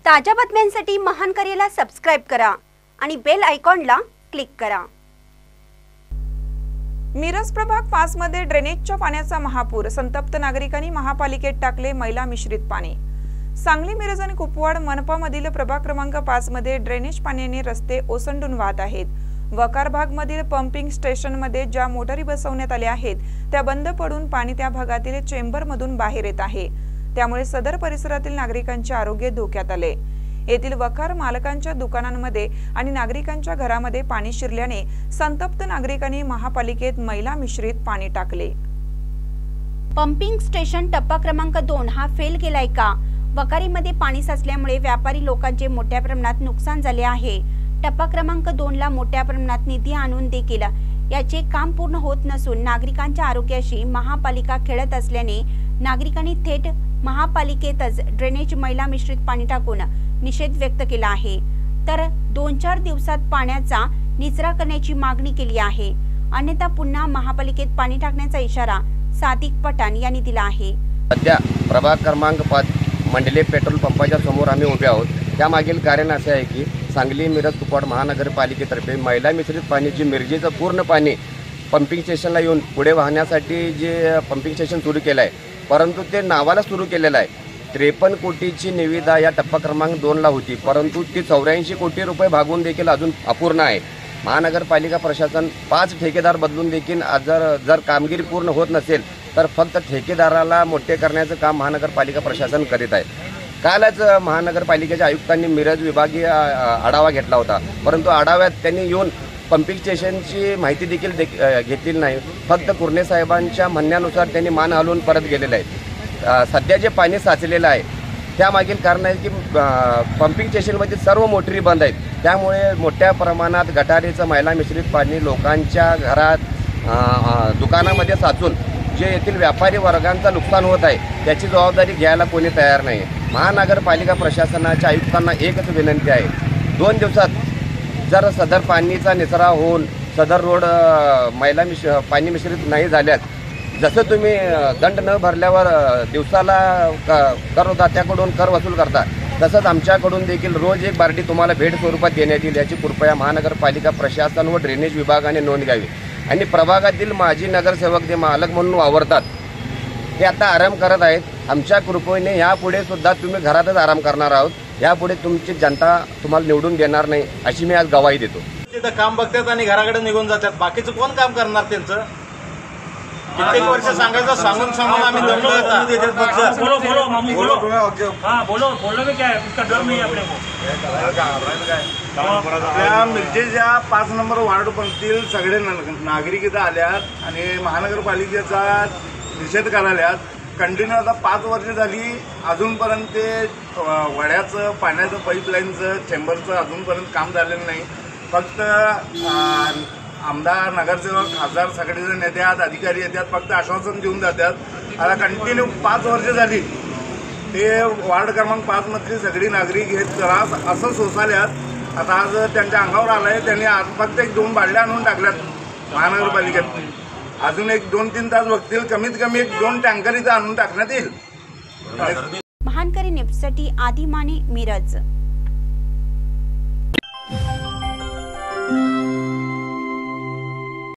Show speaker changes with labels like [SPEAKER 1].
[SPEAKER 1] ताज्या बातम्यांसाठी महानकरेला सबस्क्राइब करा आणि बेल आयकॉनला क्लिक करा।
[SPEAKER 2] मिरज प्रभाग 5 मध्ये ड्रेनेजच्या पाण्याचा महापूर, संतप्त नागरिकांनी महापालिकेत टाकले मैला मिश्रित पाणी। सांगली, मिरज आणि कुपवाड मनपामधील प्रभाग क्रमांक 5 मध्ये ड्रेनेज पाण्याने रस्ते ओसंडून वाहत आहेत। वकार भाग मधील पंपिंग स्टेशन मध्ये ज्या मोटारी बसवण्यात आल्या आहेत त्या बंद पडून पाणी त्या भागातील चेंबर मधून बाहेर येत आहे। त्यामुळे सदर परिसरातील नागरिकांचे आरोग्य धोक्यात आले। येथील वकार मालकांच्या दुकानांमध्ये आणि नागरिकांच्या घरामध्ये पाणी शिरल्याने संतप्त नागरिकांनी महापालिकेत मैला मिश्रित पाणी टाकले।
[SPEAKER 1] पंपिंग स्टेशन टप्पा क्रमांक 2 हा फेल गेलाय का? वकारीमध्ये पाणी साचल्यामुळे व्यापारी लोकांचे मोठ्या प्रमाणात नुकसान झाले आहे। टप्पा क्रमांक 2 ला मोठ्या प्रमाणात निधी आणून देखील याचे काम पूर्ण होत नसून नागरिकांच्या आरोग्याशी महापालिका खेळत असल्याने नागरिकांनी थेट महापालिकेतच ड्रेनेज मैला मिश्रित पाणी टाकून निषेध व्यक्त केला आहे। तर 2-4 दिवसात पाण्याचा निचरा करण्याची मागणी केली आहे, अन्यथा पुन्हा महापालिकेत पाणी टाकण्याचा इशारा सादिक पठाण यांनी दिला आहे।
[SPEAKER 3] सध्या प्रभाग क्रमांक 5 मंडले पेट्रोल पंपाच्या समोर आम्ही उभे आहोत। त्यामागील कारण असे आहे की सांगली, मिरज, कुपवाड महानगरपालिकेतर्फे मैला मिश्रित पाणी जे मिरजेचं पूर्ण पाणी पंपिंग स्टेशनला येऊन पुढे वाहण्यासाठी जे पंपिंग स्टेशन सुरू केलं आहे, परंतु ते नावाला सुरू केलेलं आहे। 53 कोटीची निविदा या टप्पा क्रमांक 2 ला होती, परंतु ती 84 कोटी रुपये भागवून देखील अजून अपूर्ण आहे। महानगरपालिका प्रशासन 5 ठेकेदार बदलून देखील जर कामगिरी पूर्ण होत नसेल तर फक्त ठेकेदाराला मोठे करण्याचं काम महानगरपालिका प्रशासन करीत आहे। कालच महानगरपालिकेच्या आयुक्तांनी मिरज विभागीय आढावा घेतला होता, परंतु आढाव्यात त्यांनी येऊन पंपिंग स्टेशनची माहिती देखील घेतलेली नाही। फक्त कुर्णे साहेबांच्या म्हणण्यानुसार त्यांनी मान हलवून परत गेलेले आहेत। सध्या जे पाणी साचलेलं आहे त्यामागील कारण आहे की पंपिंग स्टेशनमध्ये सर्व मोटरी बंद आहेत, त्यामुळे मोठ्या प्रमाणात गटारीचं मैला मिश्रित पाणी लोकांच्या घरात, दुकानामध्ये साचून जे येथील व्यापारी वर्गांचं नुकसान होत आहे त्याची जबाबदारी घ्यायला कोणी तयार नाही। महानगरपालिका प्रशासनाच्या आयुक्तांना एकच विनंती आहे, 2 दिवसात जर सदर पाणीचा निचरा होऊन सदर रोड पाणी मिश्रित नाही झाल्यास, जसं तुम्ही दंड न भरल्यावर दिवसाला करदात्याकडून कर वसूल करता, तसंच आमच्याकडून देखील रोज एक बार्डी तुम्हाला भेट स्वरूपात देण्यात येईल याची कृपया महानगरपालिका प्रशासन व ड्रेनेज विभागाने नोंद घ्यावी। आणि प्रभागातील माजी नगरसेवक जे मालक म्हणून वावरतात ते आता आराम करत आहेत। आमच्या कृपेने यापुढे सुद्धा तुम्ही घरातच आराम करणार आहोत, यापुढे तुमची जनता तुम्हाला निवडून देणार नाही अशी मी आज गवाही देतो।
[SPEAKER 4] तिथं काम बघतात आणि घराकडे निघून जातात, बाकीचं कोण काम करणार त्यांचं? कित्येक वर्ष सांगायचं, सांगून आम्ही दमलो होता। आपल्या मिरजेच्या 5 नंबर वार्ड पंक्तीतील सगळे नागरिक इथं आल्यात आणि महानगरपालिकेचा निषेध करायल्यात। कंटिन्यू आता 5 वर्ष झाली, अजूनपर्यंत ते वड्याचं पाण्याचं पाईपलाईनचं चेंबरचं अजूनपर्यंत काम झालेलं नाही। फक्त आमदार, नगरसेवक, खासदार सगळेजण येतात, अधिकारी येतात, फक्त आश्वासन देऊन जातात। आता कंटिन्यू 5 वर्ष झाली ते वार्ड क्रमांक 5 मधली सगळी नागरिक हे त्रास असं सोसाल्यात। आता आज त्यांच्या अंगावर आलाय, त्यांनी फक्त 1-2 बाटल्या आणून टाकल्यात महानगरपालिकेत। अजून 1-2-3 तास बघतील, कमीत कमी 1-2 टँकर इथं आणून टाकण्यात येईल।
[SPEAKER 1] महानकरी न्यूजसाठी आदी माने, मिरज।